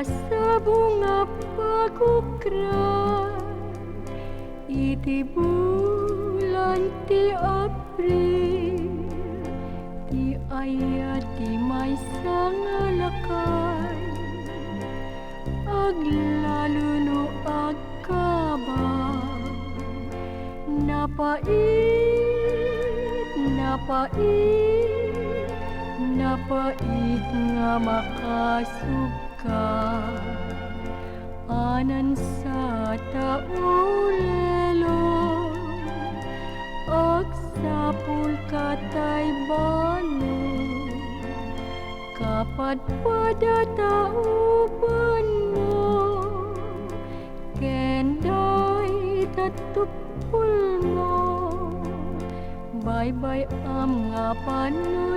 sa bunga pagukran, iti bulan ti Abril, ti ayat ti maysa nga lakay, aglaluno agkabang, napait, napait nga makasuka, anan sa taulelo, agsapul katay balo, kapat pada tauban mo, kenday tatupul mo, bye-bye nga panunuten,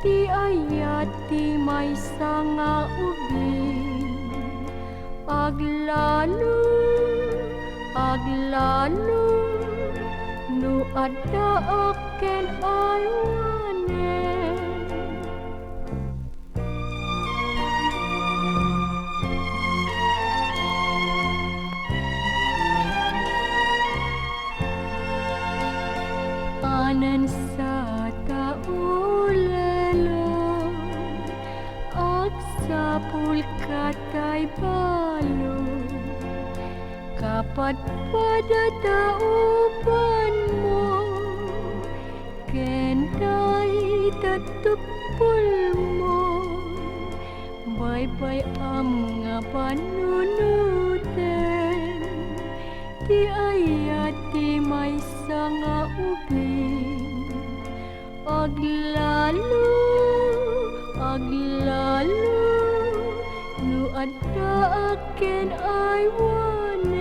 ti ayat ti maysa nga ubing, aglalu, no adda aken aywanen. Anan sa taulelo, agsapul katay balo, kapat pada tauban mo, kenday tatupul mo, bye-bye nga panunuten, ti ayat ti maysa nga ubing, aglalu, no adda aken aywanen.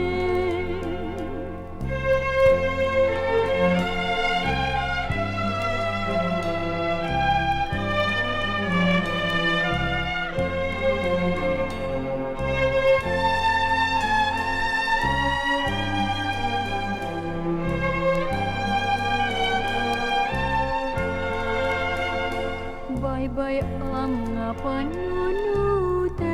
Bye-bye nga panunuten,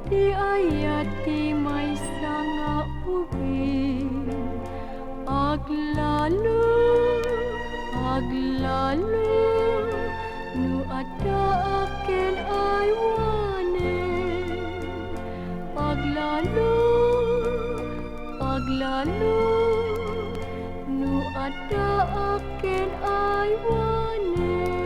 ti ayat ti maysa nga ubing, aglalu, no adda aken aywanen, aglalu, no adda aken aywanen.